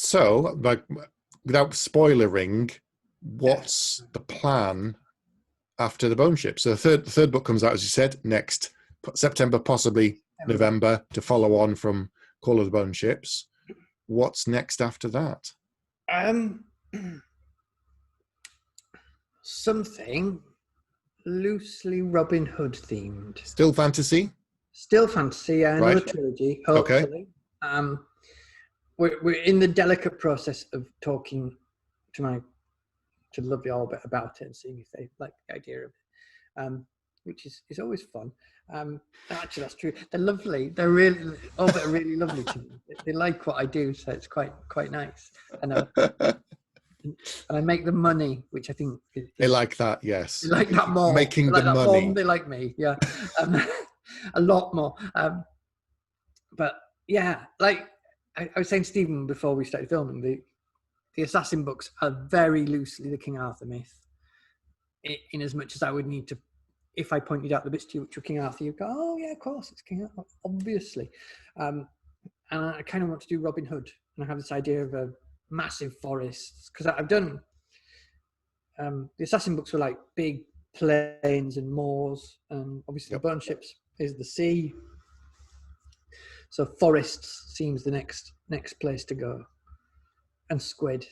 So, like, without spoilering, what's the plan after the Bone Ship? So the third book comes out, as you said, next September, possibly November, to follow on from Call of the Bone Ships. What's next after that? Something loosely Robin Hood themed. Still fantasy? Still fantasy, yeah. Another trilogy, hopefully. Okay. We're in the delicate process of talking to the lovely Albert about it and seeing if they like the idea of it, which is always fun. Actually, that's true. They're lovely. They're really, Albert are really lovely to me. They like what I do, so it's quite nice. And I make them money, which I think they like that. Yes, they like that more. Making the money. More than they like me, yeah, a lot more. But yeah, like I was saying to Stephen before we started filming, the assassin books are very loosely the King Arthur myth. In as much as I would need to, if I pointed out the bits to you which were King Arthur, you'd go, "Oh yeah, of course, it's King Arthur, obviously." And I kind of want to do Robin Hood, and I have this idea of a massive forest, because I've done the assassin books were like big plains and moors, and obviously the Bone Ships is the sea, so forests seems the next place to go. And squid.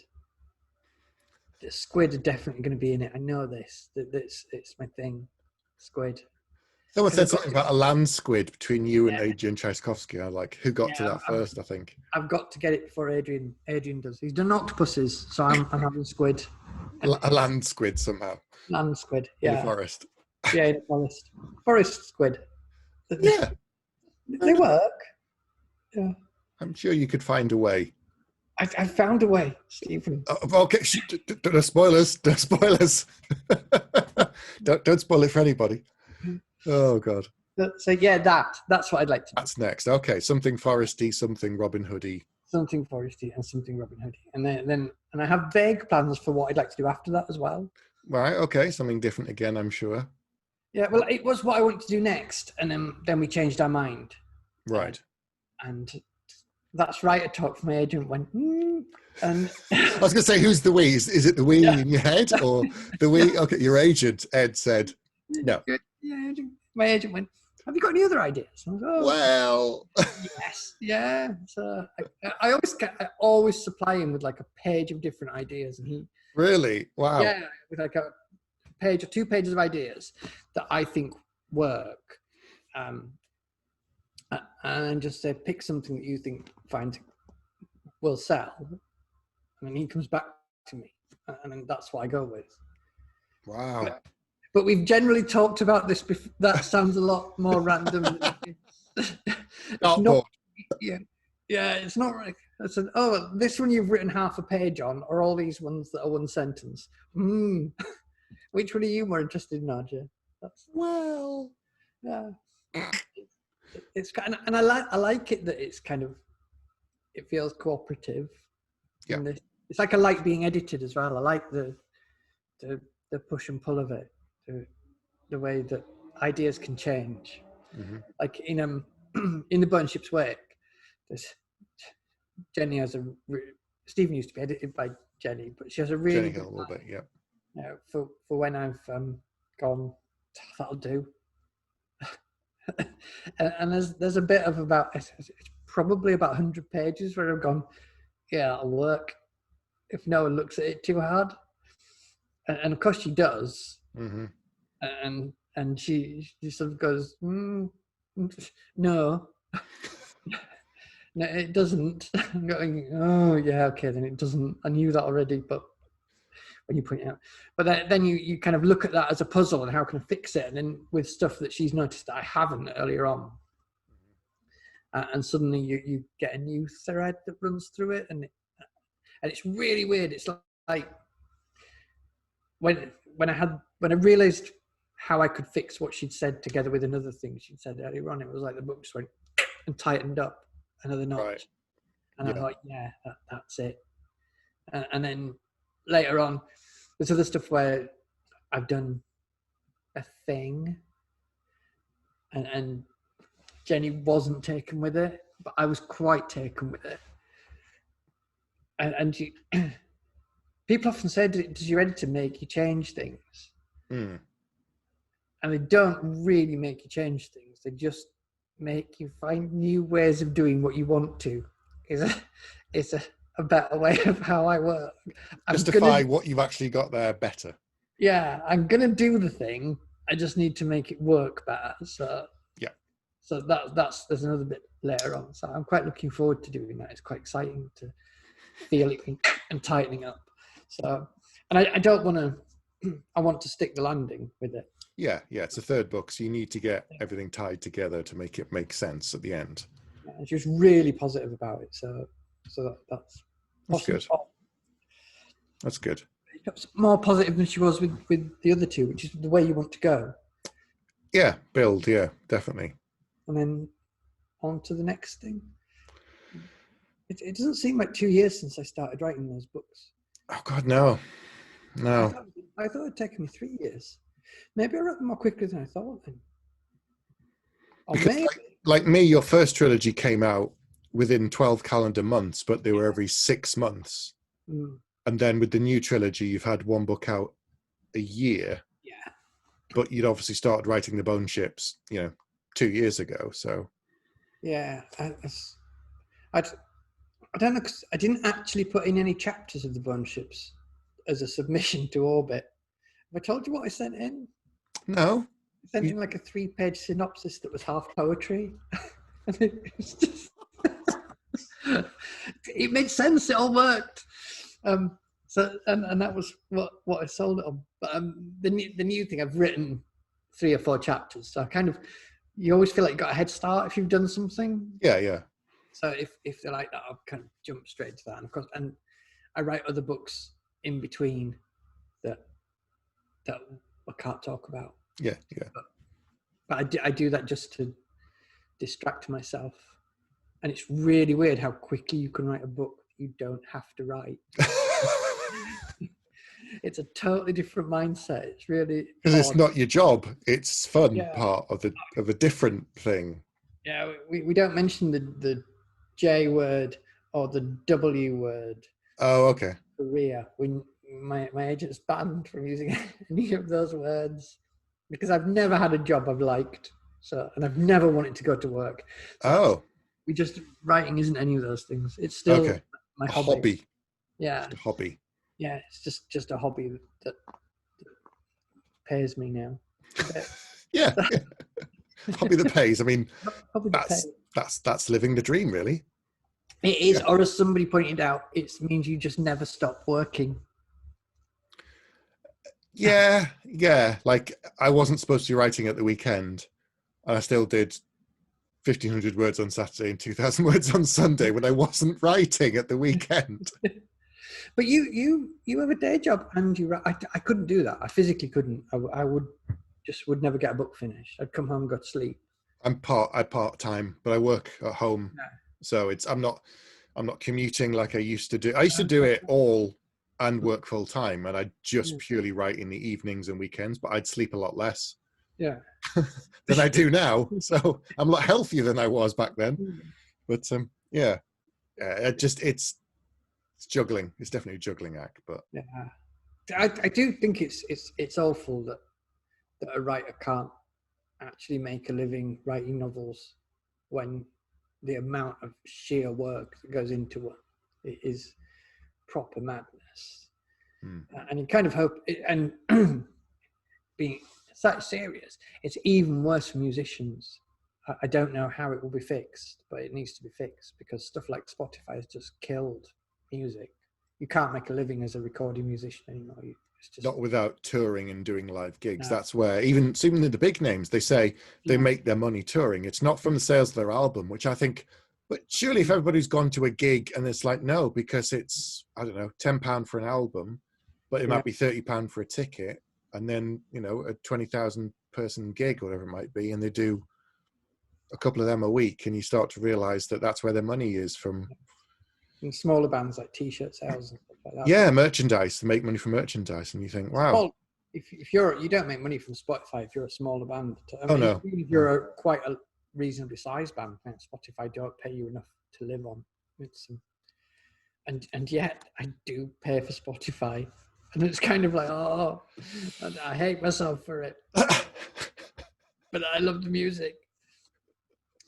The squid are definitely going to be in it. I know this. It's my thing. Squid. Someone said something about a land squid between you and Adrian Tchaikovsky. I like, who got to that first, I think. I've got to get it before Adrian does. He's done octopuses, so I'm having squid. A land squid somehow. Land squid, yeah. In the forest. Yeah, in the forest. Forest squid. Yeah. They work. Yeah. I'm sure you could find a way. I found a way, Stephen. Okay, no spoilers. No spoilers. don't spoil it for anybody. Oh God. So yeah, that's what I'd like to do. That's next. Okay, something foresty, something Robin Hoody. Something foresty and something Robin Hoody, and then I have vague plans for what I'd like to do after that as well. Right. Okay, something different again, I'm sure. Yeah. Well, it was what I wanted to do next, and then we changed our mind. Right. And that's right. A talk from my agent went, and I was going to say, who's the we? Is it the we in your head, or the we? Okay, your agent Ed said no. Yeah, my agent went, "Have you got any other ideas?" I was, "Oh, well, yes, yeah." So I always supply him with like a page of different ideas, and he really, wow, yeah, with like a page or 2 pages of ideas that I think work. And just say, pick something that you think will sell, and then he comes back to me, and then that's what I go with. Wow. But we've generally talked about this before. That sounds a lot more random. It's not, yeah, it's not right. I said, oh, this one you've written half a page on, or all these ones that are one sentence. Which one are you more interested in, RJ? Well, yeah. It's kind of, and I like it that it's kind of, it feels cooperative. Yeah. It's like I like being edited as well. I like the push and pull of it, the way that ideas can change. Mm-hmm. Like in the Bone Ship's work, Jenny has Stephen used to be edited by Jenny, but she has a really Jenny Hill, a little bit, yeah. You know, for when I've gone, that'll do. and there's a bit of it's probably about 100 pages where I've gone, yeah, that'll work if no one looks at it too hard, and of course she does. Mm-hmm. And she sort of goes, no, no, it doesn't. I'm going, oh yeah, okay, then it doesn't. I knew that already, but when you point it out, but then you kind of look at that as a puzzle and how can I fix it, and then with stuff that she's noticed that I haven't earlier on, and suddenly you get a new thread that runs through it, and it's really weird. It's like when I realized how I could fix what she'd said together with another thing she'd said earlier on, it was like the book just went and tightened up another notch, right. And I thought, yeah, that's it. And then later on, there's other stuff where I've done a thing, and Jenny wasn't taken with it, but I was quite taken with it. and you, people often say, does your editor make you change things? Mm. And they don't really make you change things. They just make you find new ways of doing what you want to. Is a better way of how I work. Justify what you've actually got there better. Yeah, I'm gonna do the thing. I just need to make it work better. So yeah. So there's another bit later on. So I'm quite looking forward to doing that. It's quite exciting to feel it and tightening up. So, and I don't want to. I want to stick the landing with it. Yeah, it's a third book, so you need to get everything tied together to make it make sense at the end. Yeah, she was really positive about it. So that's good. That's good. More positive than she was with the other two, which is the way you want to go. Yeah, build. Yeah, definitely. And then on to the next thing. It doesn't seem like 2 years since I started writing those books. Oh God, no. I thought it'd taken me 3 years. Maybe I wrote them more quickly than I thought. Then. Or because maybe. Like me, your first trilogy came out within 12 calendar months, but they were every 6 months. Mm. And then with the new trilogy, you've had one book out a year. Yeah. But you'd obviously started writing the Bone Ships, 2 years ago. So. Yeah, I don't know, 'cause I didn't actually put in any chapters of the Bone Ships as a submission to Orbit. Have I told you what I sent in? No. I sent in like a 3-page synopsis that was half poetry. And it was just it made sense. It all worked. So that was what I sold it on. But the new thing, I've written 3 or 4 chapters. So you always feel like you got a head start if you've done something. Yeah. So if they're like that, I'll kind of jump straight to that. And of course, and I write other books in between that I can't talk about. Yeah. But I do that just to distract myself. And it's really weird how quickly you can write a book you don't have to write. It's a totally different mindset. It's really because it's not your job. It's fun part of a different thing. Yeah, we don't mention the J word or the W word. Oh, okay. Career. My agent's banned from using any of those words because I've never had a job I've liked. So, and I've never wanted to go to work. So writing isn't any of those things. It's still my hobby. Yeah. Just a hobby. Yeah, it's just a hobby that pays me now. yeah. Hobby that pays. I mean, that's living the dream, really. It is, or as somebody pointed out, it means you just never stop working. Yeah. Like I wasn't supposed to be writing at the weekend, and I still did 1,500 words on Saturday and 2,000 words on Sunday when I wasn't writing at the weekend. But you have a day job and you write. I couldn't do that. I physically couldn't. I would never get a book finished. I'd come home and go to sleep. I part time, but I work at home, so I'm not commuting like I used to do. I used to do it all and work full time, and I just purely write in the evenings and weekends. But I'd sleep a lot less. Yeah. than I do now. So I'm a lot healthier than I was back then. But it's juggling. It's definitely a juggling act. But I do think it's awful that a writer can't actually make a living writing novels when the amount of sheer work that goes into it is proper madness. And you kind of hope and being that serious, it's even worse for musicians. I don't know how it will be fixed, but it needs to be fixed because stuff like Spotify has just killed music. You can't make a living as a recording musician anymore. It's just not without touring and doing live gigs. No. That's where even the big names, they say they make their money touring. It's not from the sales of their album, which I think, but surely if everybody's gone to a gig and it's like, no, because it's, I don't know, £10 for an album, but it might be £30 for a ticket. And then, a 20,000 person gig or whatever it might be, and they do a couple of them a week, and you start to realize that that's where their money is from. And smaller bands like T-shirt sales and stuff like that. Yeah, merchandise. They make money from merchandise, and you think, wow. If you don't make money from Spotify if you're a smaller band. No. Even if you're quite a reasonably sized band, Spotify don't pay you enough to live on. It's and yet I do pay for Spotify, and it's kind of like, oh, I hate myself for it, but I love the music.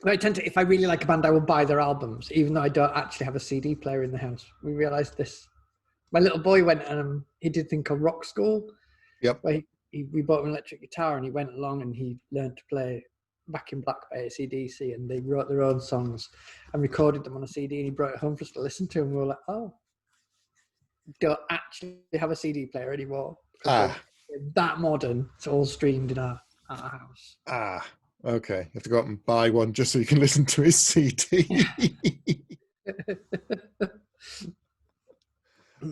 I tend to, if I really like a band, I will buy their albums, even though I don't actually have a CD player in the house. We realised this. My little boy went and he did a thing called Rock School. Yep. Where we bought him an electric guitar and he went along and he learned to play Back in Black by AC/DC, and they wrote their own songs and recorded them on a CD, and he brought it home for us to listen to, and we were like, oh, don't actually have a CD player anymore. We're that modern. It's all streamed in our house. Okay. You have to go out and buy one just so you can listen to his CD.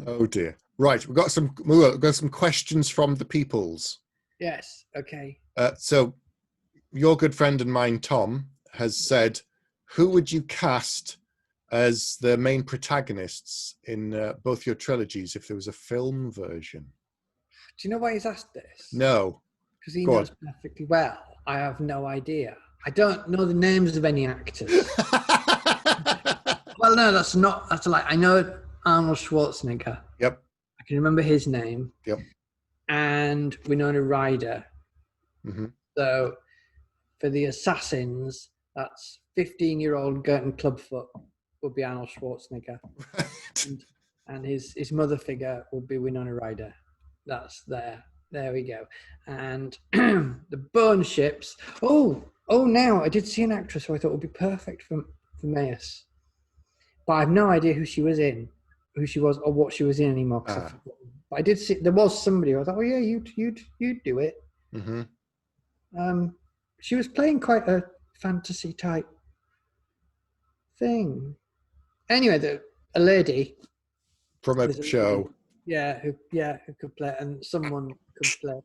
Oh dear. Right, we've got some questions from the peoples. Yes. Okay. So your good friend and mine, Tom, has said, who would you cast as the main protagonists in both your trilogies if there was a film version? Do you know why he's asked this? No. Because he knows perfectly well. I have no idea. I don't know the names of any actors. Well, no, that's a lie. I know Arnold Schwarzenegger. Yep. I can remember his name. Yep. And Winona Ryder. Mm-hmm. So for the assassins, that's 15-year-old Gerton Clubfoot would be Arnold Schwarzenegger. and his mother figure would be Winona Ryder. That's there. There we go. And the Bone Ships. Oh, now I did see an actress who I thought would be perfect for Maus. But I have no idea who she was, or what she was in anymore. But I did see there was somebody who I thought, oh yeah, you'd do it. Mm-hmm. She was playing quite a fantasy type thing. Anyway, a lady from a show. Who could play, and someone could play.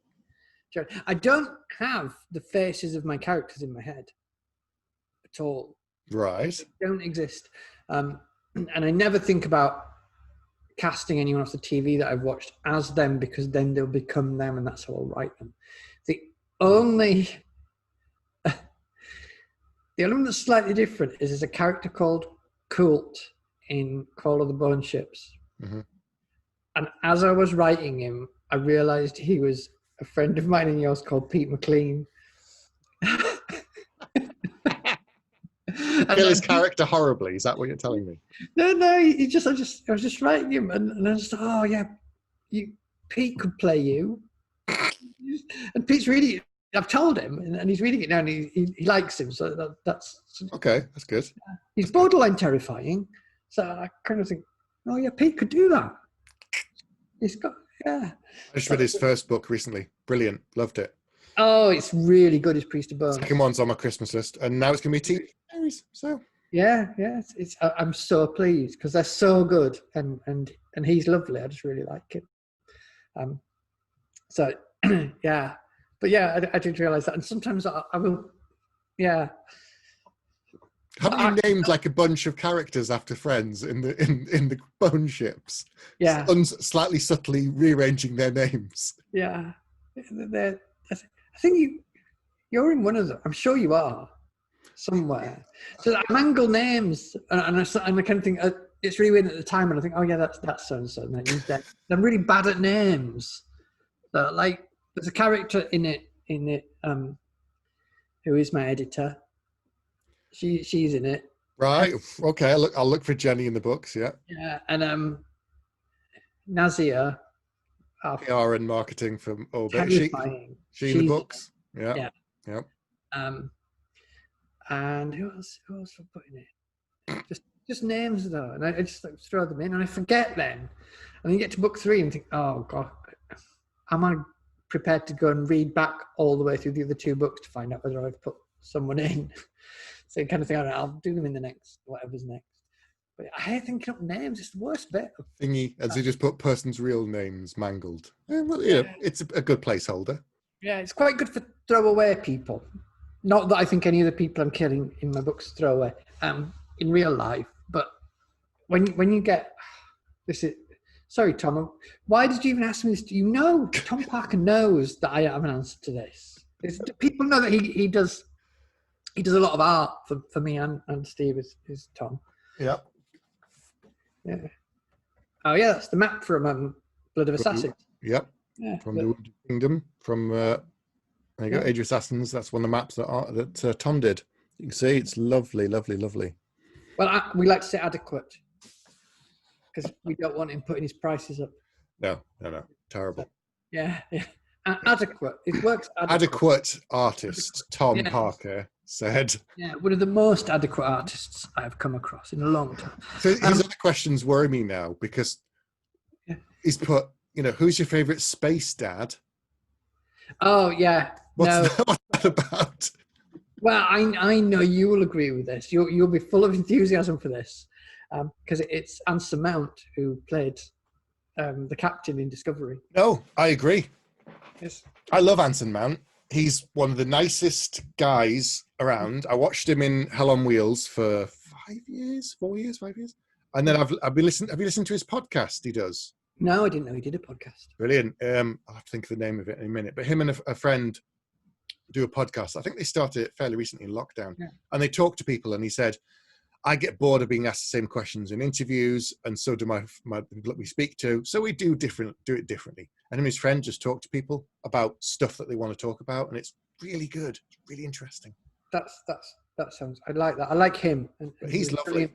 I don't have the faces of my characters in my head at all. Right. They don't exist. And I never think about casting anyone off the TV that I've watched as them, because then they'll become them, and that's how I'll write them. The only one that's slightly different is there's a character called Coult in Call of the Bone Ships. Mm-hmm. And as I was writing him, I realised he was a friend of mine and yours called Pete McLean. Kill his character horribly. Is that what you're telling me? No. I was just writing him, and I just, oh yeah, Pete could play you. And Pete's reading it. I've told him, and he's reading it now, and he likes him. So that's okay. That's good. He's borderline terrifying. So I kind of think, oh yeah, Pete could do that. He's got, yeah. I just read his first book recently. Brilliant. Loved it. Oh, it's really good. His Priest of Bone. Second one's on my Christmas list, and now it's going to be TV series. So yeah. I'm so pleased because they're so good, and he's lovely. I just really like him. So yeah, but yeah, I didn't realize that, and sometimes I will, yeah. Haven't you named like a bunch of characters after friends in the Bone Ships? Yeah. Slightly subtly rearranging their names. Yeah. I think you're in one of them. I'm sure you are somewhere. So I mangle names, and I kind of think it's really weird at the time, and I think, oh yeah, that's so and so. And he's dead. I'm really bad at names. So, like, there's a character in it who is my editor. She's in it. Right. Okay. I'll look for Jenny in the books. Yeah. Yeah, and Nazia. PR and marketing from terrifying. She in the books. Yeah. Yeah. And who else for putting it? Just names though, and I just throw them in, and I forget then. And then you get to book 3 and think, oh god, am I prepared to go and read back all the way through the other 2 books to find out whether I've put someone in? So kind of thing, I'll do them in the next, whatever's next. But I hate thinking up names. It's the worst bit. Thingy, as they just put person's real names mangled. Well, yeah, it's a good placeholder. Yeah, it's quite good for throwaway people. Not that I think any of the people I'm killing in my books throw away in real life. But when you get this is, sorry, Tom, why did you even ask me this? Do you know Tom Parker knows that I have an answer to this? People know that he does a lot of art for me and Steve is Tom. Yeah. Yeah. Oh yeah, that's the map from Blood of Assassins. Yep. Yeah, From the Wounded Kingdom. From there you go, Age of Assassins. That's one of the maps that Tom did. You can see it's lovely, lovely, lovely. Well, we like to say adequate because we don't want him putting his prices up. No, terrible. Yeah. Adequate. It works. Adequate artist Tom Yeah. Parker said. Yeah, one of the most adequate artists I've come across in a long time. So his other questions worry me now because he's put, who's your favourite space dad? Oh yeah. What's that about? Well, I know you will agree with this. You'll be full of enthusiasm for this because it's Anson Mount who played the captain in Discovery. No, I agree. Yes. I love Anson Mount. He's one of the nicest guys around. I watched him in Hell on Wheels for 5 years, 5 years. And then I've been listening. Have you listened to his podcast he does? No, I didn't know he did a podcast. Brilliant. I'll have to think of the name of it in a minute. But him and a friend do a podcast. I think they started it fairly recently in lockdown. Yeah. And they talk to people, and he said, I get bored of being asked the same questions in interviews, and so do my people that we speak to. So we do it differently. And him and his friend just talk to people about stuff that they want to talk about, and it's really good. It's really interesting. That sounds. I like that. I like him. And he's lovely.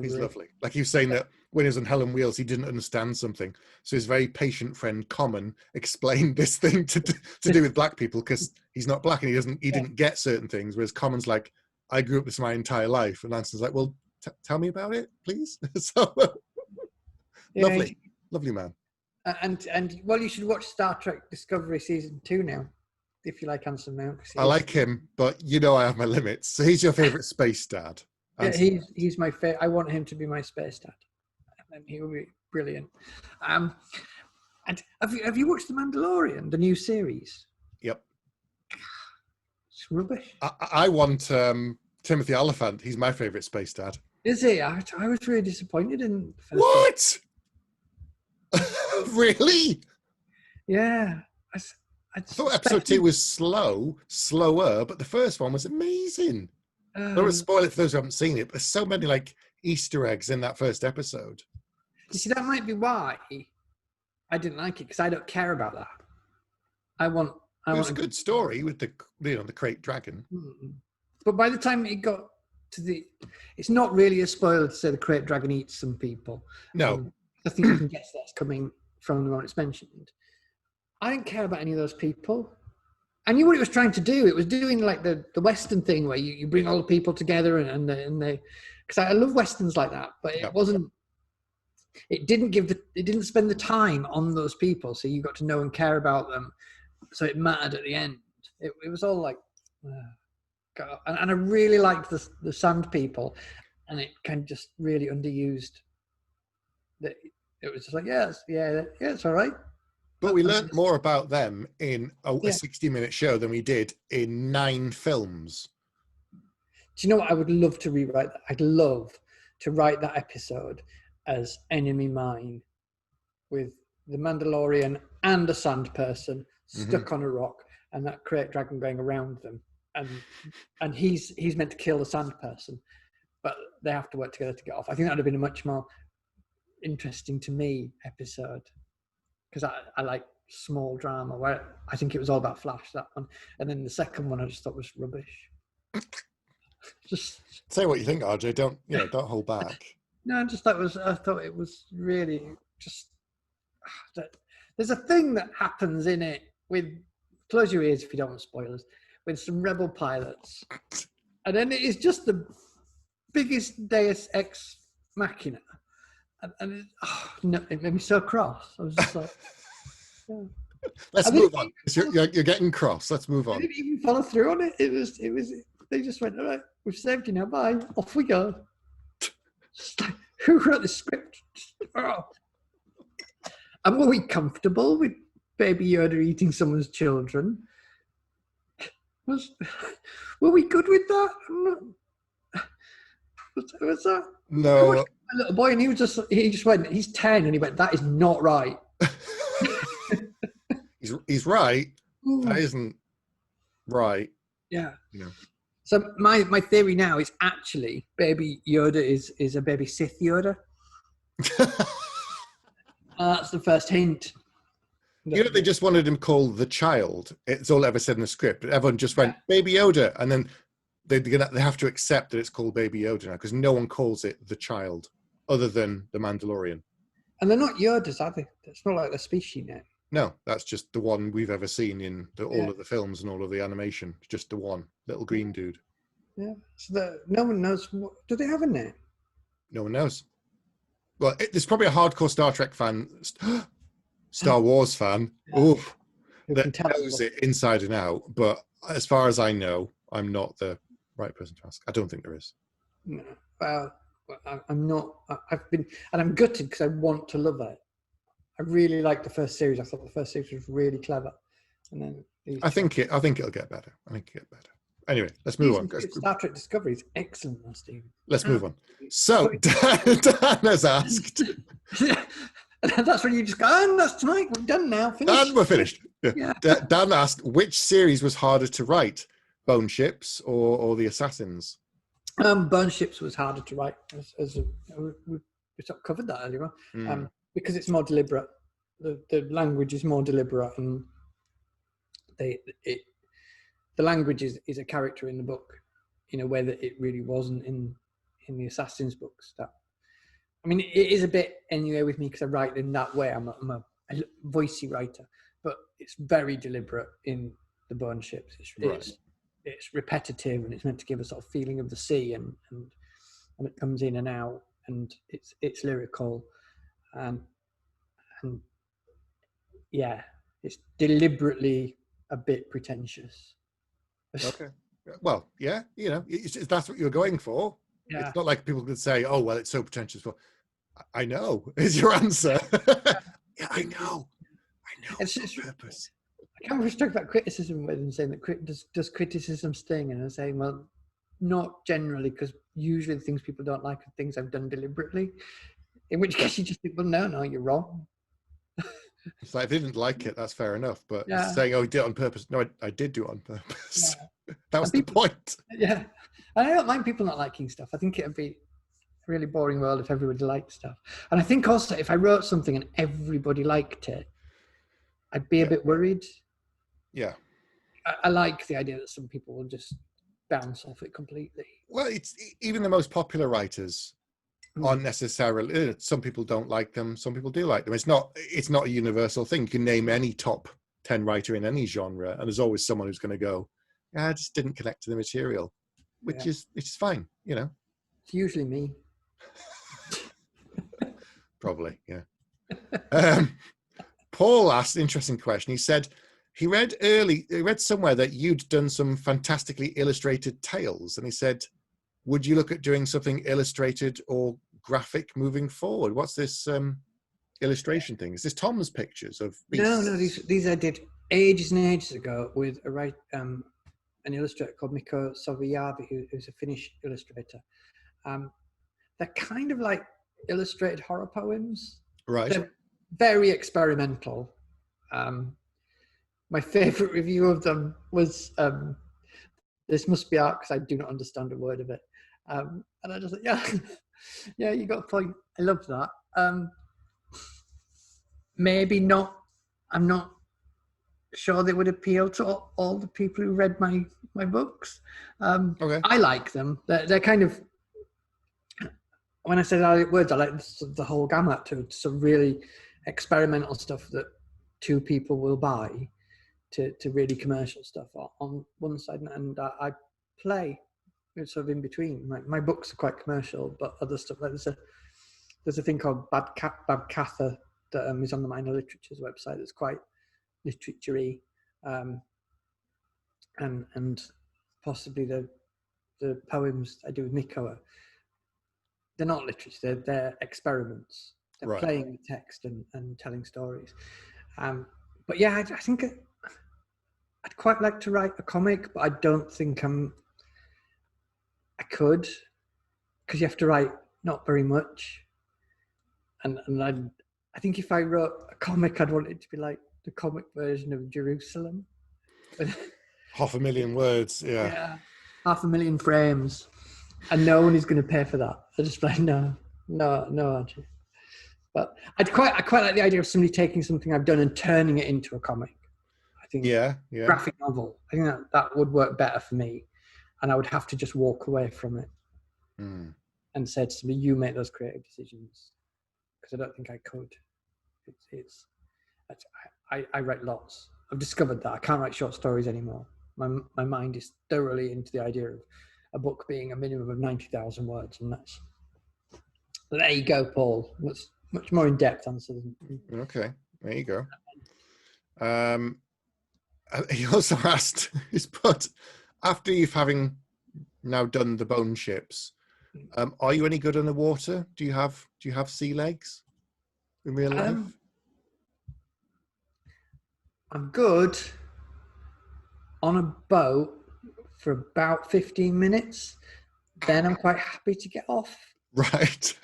He's lovely. Like he was saying that when he was on Hell on Wheels, he didn't understand something, so his very patient friend Common explained this thing to do with black people because he's not black and he didn't get certain things. Whereas Common's like, I grew up this my entire life, and Anson's like, well, tell me about it, please. So lovely man. And well, you should watch Star Trek Discovery season 2 now. If you like Anson Mount. I like him, but I have my limits. So he's your favourite space dad. Yeah, he's my favorite. I want him to be my space dad. And he will be brilliant. And have you watched The Mandalorian, the new series? Yep. It's rubbish. I want Timothy Oliphant. He's my favourite space dad. Is he? I was really disappointed in the first What? Really? Yeah. I thought episode 2 was slower, but the first one was amazing. I don't want to spoil it for those who haven't seen it, but there's so many Easter eggs in that first episode. You see, that might be why I didn't like it, because I don't care about that. It was a good story with the crate dragon. But by the time it got to it's not really a spoiler to say the crate dragon eats some people. No. I think you can guess that's coming from the moment it's mentioned. I didn't care about any of those people. I knew what it was trying to do. It was doing like the Western thing where you bring all the people together and they, because I love Westerns like that, but it didn't spend the time on those people. So you got to know and care about them. So it mattered at the end. It was all like, God. And I really liked the Sand People, and it kind of just really underused. It was just like, it's all right. But we learned more about them in a 60-minute show than we did in 9 films. Do you know what? I would love to rewrite that. I'd love to write that episode as Enemy Mine with the Mandalorian and a sand person stuck on a rock and that crate dragon going around them. And he's meant to kill the sand person, but they have to work together to get off. I think that would have been a much more interesting to me episode. Because I like small drama, where I think it was all about Flash, that one. And then the second one I just thought was rubbish. Just say what you think, RJ. Don't hold back. No, I thought it was really just there's a thing that happens in it with, close your ears if you don't want spoilers, with some rebel pilots. And then it is just the biggest Deus Ex Machina. And it made me so cross. I was just like, let's move on. You're getting cross. Let's move on. I didn't even follow through on it. It was. They just went, all right, we've saved you now. Bye. Off we go. Just like, who wrote the script? And were we comfortable with Baby Yoda eating someone's children? Were we good with that? Was that? No. My little boy, and he just went, he's 10, and he went, that is not right. he's right. That isn't right. Yeah. So my theory now is actually Baby Yoda is a baby Sith Yoda. That's the first hint. You know, they just wanted him called the child. It's all ever said in the script. Everyone just went, Baby Yoda. And then they have to accept that it's called Baby Yoda now because no one calls it the child other than the Mandalorian. And they're not Yodas, are they? It's not like the species name. No, that's just the one we've ever seen in all of the films and all of the animation. Just the one little green dude. Yeah. So no one knows. Do they have a name? No one knows. Well, there's probably a hardcore Star Trek fan, Star Wars fan, that knows it inside and out. But as far as I know, I'm not the right person to ask. I don't think there is. No. Well, I'm not. I've been, and I'm gutted because I want to love it. I really liked the first series. I thought the first series was really clever, and then I think it'll get better. Anyway, let's move on. Star Trek Discovery is excellent, Steve. Let's move on. So Dan has asked. That's when you just go, and that's tonight. We're done now. Finished. And we're finished. Yeah. Dan asked which series was harder to write, Bone Ships or The Assassins. Bone Ships was harder to write, as we sort of covered that earlier on, because it's more deliberate. The language is more deliberate, and the language is a character in the book in a way that it really wasn't in the Assassins books. I mean, it is a bit anyway with me because I write in that way. I'm a voicey writer, but it's very deliberate in the Bone Ships. It's repetitive, and it's meant to give a sort of feeling of the sea, and it comes in and out, and it's lyrical, and yeah, it's deliberately a bit pretentious. Okay. Well, yeah, you know, that's what you're going for. Yeah. It's not like people could say, "Oh, well, it's so pretentious." Well, I know is your answer. Yeah, I know. It's purpose. I can't really talk about criticism with them saying that does criticism sting, and I'm saying, well, not generally, because usually the things people don't like are things I've done deliberately. In which case, you just think, well, no, you're wrong. It's like, if they didn't like it, that's fair enough. But saying, "Oh, you did it on purpose," no, I did do it on purpose. Yeah. That was the point. Yeah, and I don't mind people not liking stuff. I think it would be a really boring world if everybody liked stuff. And I think also if I wrote something and everybody liked it, I'd be a bit worried. Yeah. I like the idea that some people will just bounce off it completely. Well, it's even the most popular writers aren't necessarily. Some people don't like them. Some people do like them. It's not a universal thing. You can name any top 10 writer in any genre, and there's always someone who's going to go, "Yeah, I just didn't connect to the material," which is fine, you know. It's usually me. Probably, yeah. Paul asked an interesting question. He said he read somewhere that you'd done some fantastically illustrated tales, and he said, would you look at doing something illustrated or graphic moving forward? What's this illustration thing? Is this Tom's pictures of beasts? No, these I did ages and ages ago with an illustrator called Mikko Sovijavi, who's a Finnish illustrator. They're kind of like illustrated horror poems. Right. They're very experimental. My favorite review of them was, "This must be art because I do not understand a word of it." And I just thought, yeah, you got a point. I love that. Maybe not. I'm not sure they would appeal to all the people who read my books. Okay. I like them. They're kind of, when I say I like words, I like the whole gamut to some really experimental stuff that two people will buy to really commercial stuff on one side, and I play sort of in between. My books are quite commercial, but other stuff, like there's a thing called Babkatha that is on the Minor Literature's website that's quite literature-y, and possibly the poems I do with Mikko, they're not literature, they're experiments. They're right. Playing the text and telling stories. But yeah, I think I'd quite like to write a comic, but I don't think I could, because you have to write not very much. And I think if I wrote a comic, I'd want it to be like the comic version of Jerusalem. 500,000 words, yeah. Yeah, 500,000 frames. And no one is going to pay for that. They're just like, no, Archie. But I quite like the idea of somebody taking something I've done and turning it into a comic. I think graphic novel. I think that would work better for me, and I would have to just walk away from it and say to me, "You make those creative decisions," because I don't think I could. I write lots. I've discovered that I can't write short stories anymore. My mind is thoroughly into the idea of a book being a minimum of 90,000 words, and that's there you go, Paul. That's much more in depth answer than. Okay, there you go. He also asked, but after you've having now done the bone ships, are you any good on the water? Do you have sea legs in real life? I'm good on a boat for about 15 minutes. Then I'm quite happy to get off. Right.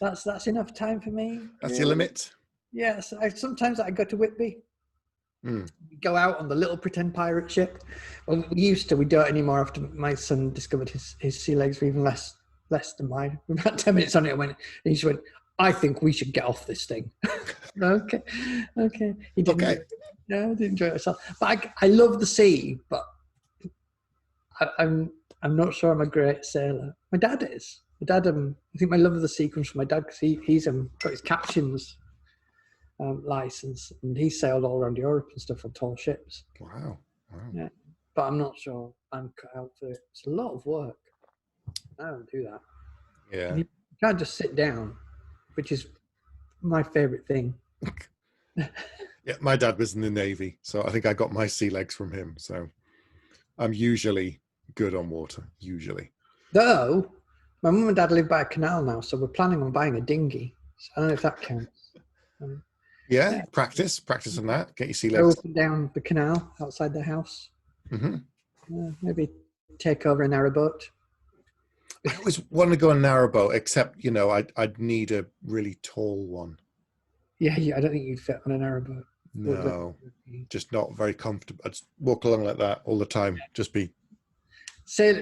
That's enough time for me. That's your limit? Yes. Sometimes I go to Whitby. We go out on the little pretend pirate ship. Well, we used to. We don't anymore after my son discovered his sea legs were even less than mine. We're about 10 minutes on it. And he just went, I think we should get off this thing. Okay. He didn't. Okay. No, I didn't enjoy it myself. But I love the sea, but I'm not sure I'm a great sailor. My dad is. My dad, I think my love of the sea comes from my dad because he's got his captain's license, and he sailed all around Europe and stuff on tall ships. Wow. Yeah, but I'm not sure I'm cut out for it. It's a lot of work. I don't do that. Yeah. You can't just sit down, which is my favorite thing. Yeah, my dad was in the Navy, so I think I got my sea legs from him. So I'm usually good on water, usually. Though, my mum and dad live by a canal now, so we're planning on buying a dinghy. So I don't know if that counts. Yeah, practice on that. Get your sea Go legs. up and down the canal outside the house. Maybe take over a narrowboat. I always want to go on narrowboat, except, I'd need a really tall one. Yeah, I don't think you'd fit on a narrowboat. No, just not very comfortable. I'd walk along like that all the time. Just be.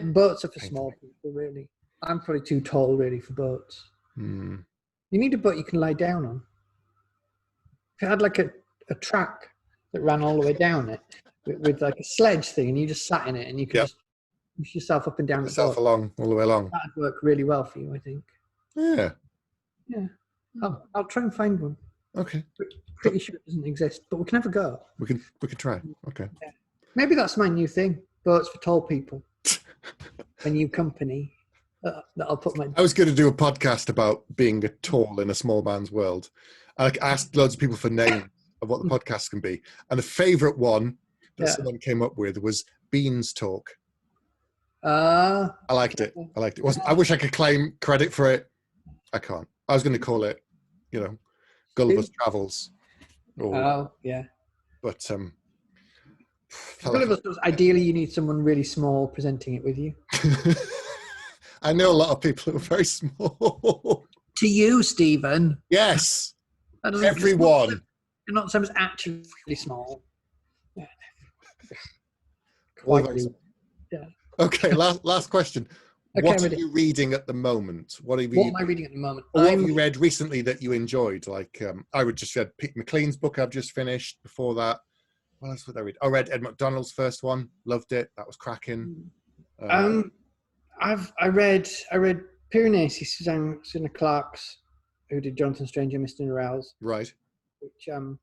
Boats are for small people, really. I'm probably too tall, really, for boats. You need a boat you can lie down on. If you had like a track that ran all the way down it with like a sledge thing, and you just sat in it, and you could just push yourself up and down the boat. Along all the way along. That'd work really well for you, I think. Yeah. I'll try and find one. Okay. Pretty sure it doesn't exist, but we can have a go. We can try. Okay. Yeah. Maybe that's my new thing. Boats for tall people. A new company that I'll put my. I was going to do a podcast about being tall in a small man's world. I asked loads of people for names of what the podcast can be, and the favourite one that someone came up with was Beans Talk. I liked it. I wish I could claim credit for it. I can't. I was going to call it, Gulliver's Travels. Oh yeah. But Gulliver's Travels. Ideally, you need someone really small presenting it with you. I know a lot of people who are very small. To you, Stephen. Yes. Everyone. You're not someone's actually small. Yeah. Yeah. Okay. Last question. Okay, what are you reading at the moment? What am I reading at the moment? What have you read recently that you enjoyed? Like, I would just read Pete McLean's book I've just finished. Before that, what else would I read? I read Ed McDonald's first one. Loved it. That was cracking. I read Piranesi, Susanna Clark's, who did Jonathan Strange and Mr. Norrell's. Right. Which I'm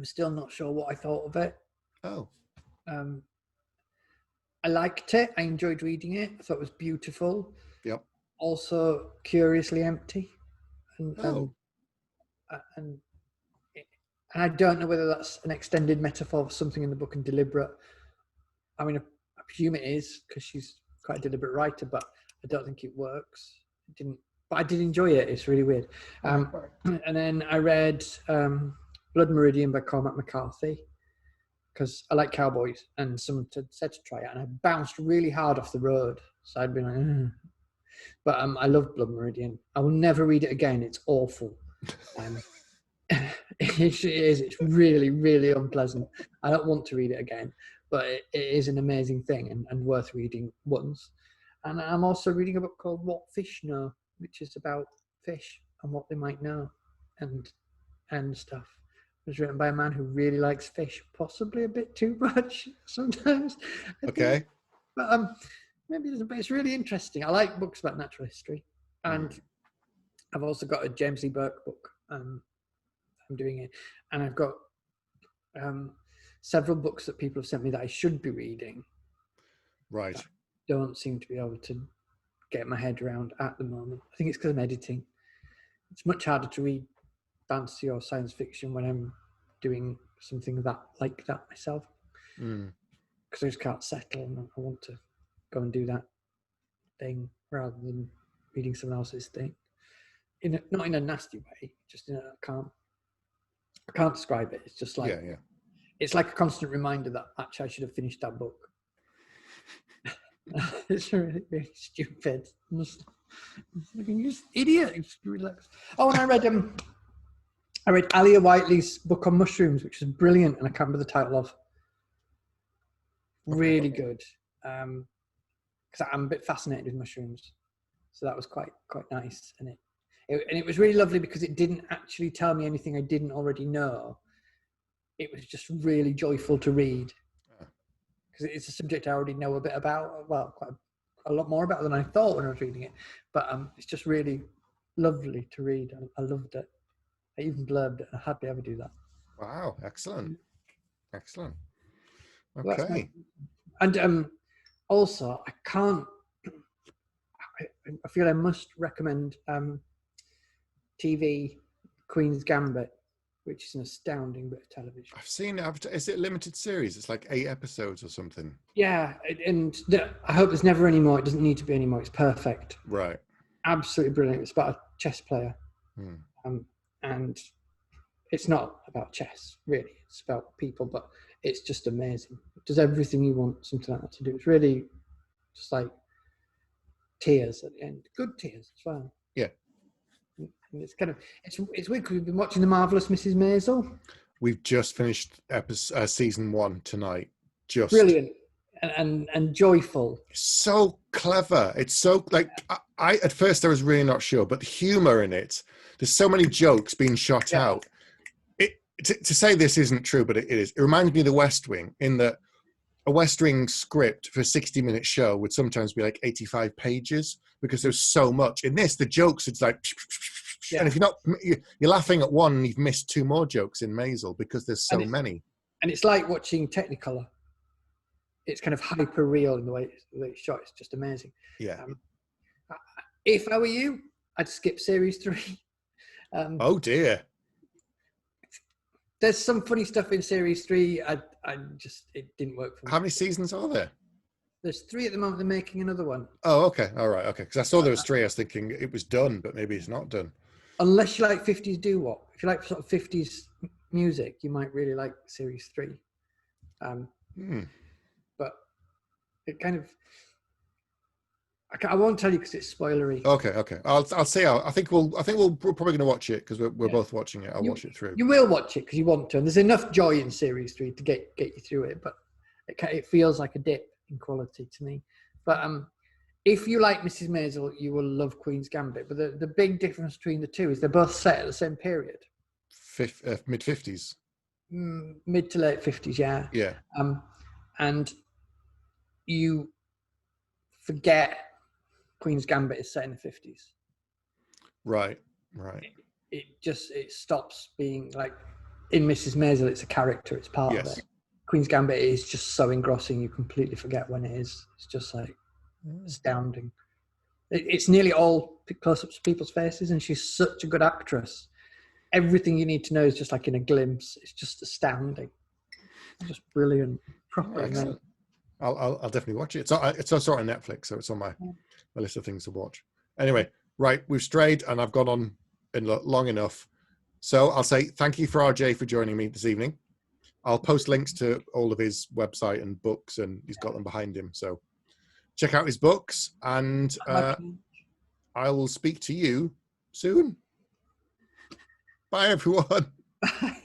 still not sure what I thought of it. Oh. I liked it. I enjoyed reading it. I thought it was beautiful. Yep. Also curiously empty. And I don't know whether that's an extended metaphor for something in the book and deliberate. I mean, I presume it is because she's quite a deliberate writer, but I don't think it works. It didn't. But I did enjoy it. It's really weird. And then I read Blood Meridian by Cormac McCarthy, because I like cowboys, and someone said to try it, and I bounced really hard off the road. So I'd been like, But I love Blood Meridian. I will never read it again. It's awful. It is. It's really, really unpleasant. I don't want to read it again, but it is an amazing thing and worth reading once. And I'm also reading a book called What Fish Know, which is about fish. and what they might know, and stuff. It was written by a man who really likes fish, possibly a bit too much sometimes. I Okay. think. But maybe it's really interesting. I like books about natural history, and I've also got a James Lee Burke book. I'm doing it, and I've got several books that people have sent me that I should be reading. Right. Don't seem to be able to get my head around at the moment. I think it's because I'm editing. It's much harder to read fantasy or science fiction when I'm doing something like that myself, because I just can't settle, and I want to go and do that thing rather than reading someone else's thing. Not in a nasty way, just in a I can't describe it. It's just like it's like a constant reminder that actually I should have finished that book. It's really, really stupid. You idiot. Relax. Oh, and I read Alia Whiteley's book on mushrooms, which is brilliant, and I can't remember the title of. Really good. Because I'm a bit fascinated with mushrooms, so that was quite nice. And it was really lovely because it didn't actually tell me anything I didn't already know. It was just really joyful to read, because it's a subject I already know a bit about. Well, quite a lot more about than I thought when I was reading it. But it's just really lovely to read. I loved it. I even blurbed it. I hardly ever do that. Wow! Excellent. Excellent. Well, Okay. And also, I feel I must recommend TV Queen's Gambit, which is an astounding bit of television. I've seen it. Is it a limited series? It's like 8 episodes or something. Yeah, and I hope there's never any more. It doesn't need to be any more. It's perfect. Right. Absolutely brilliant. It's about a chess player. And it's not about chess, really. It's about people, but it's just amazing. It does everything you want something like that to do. It's really just like tears at the end. Good tears as well. Yeah. And it's kind of, it's weird because we've been watching The Marvelous Mrs. Maisel. We've just finished season 1 tonight. Just brilliant and joyful. So clever. It's so like, I at first I was really not sure, but the humor in it, there's so many jokes being shot out. To say this isn't true, but it is. It reminds me of The West Wing, in that a West Wing script for a 60-minute show would sometimes be like 85 pages because there's so much. In this, the jokes, it's like, and if you're laughing at one, and you've missed 2 more jokes in Maisel because there's so many. And it's like watching Technicolor. It's kind of hyper real in the way it's shot. It's just amazing. Yeah. If I were you, I'd skip series 3. Oh dear. There's some funny stuff in series 3. It didn't work for me. How many seasons are there? There's 3 at the moment. They're making another one. Oh, okay. All right. Okay. Because I saw there was 3. I was thinking it was done, but maybe it's not done. Unless you like 50s doo-wop. If you like sort of 50s music, you might really like series 3. But it kind of, I won't tell you because it's spoilery. Okay. I'll see how. I think we're probably going to watch it because we're both watching it. I'll watch it through. You will watch it because you want to, and there's enough joy in series 3 to get you through it. But it feels like a dip in quality to me. But if you like Mrs. Maisel, you will love Queen's Gambit. But the big difference between the two is they're both set at the same period. Mid 50s. Mid to late 50s, yeah. Yeah. And you forget Queen's Gambit is set in the 50s. Right. It stops being like, in Mrs. Maisel, it's a character, it's part of it. Queen's Gambit is just so engrossing, you completely forget when it is. It's just like astounding. It's nearly all close-ups of people's faces, and she's such a good actress. Everything you need to know is just like in a glimpse. It's just astounding. It's just brilliant. Proper. Excellent. I'll definitely watch it. It's also on Netflix, so it's on my list of things to watch. Anyway, right, we've strayed, and I've gone on long enough. So I'll say thank you for RJ for joining me this evening. I'll post links to all of his website and books, and he's got them behind him. So check out his books, and I will speak to you soon. Bye, everyone. Bye.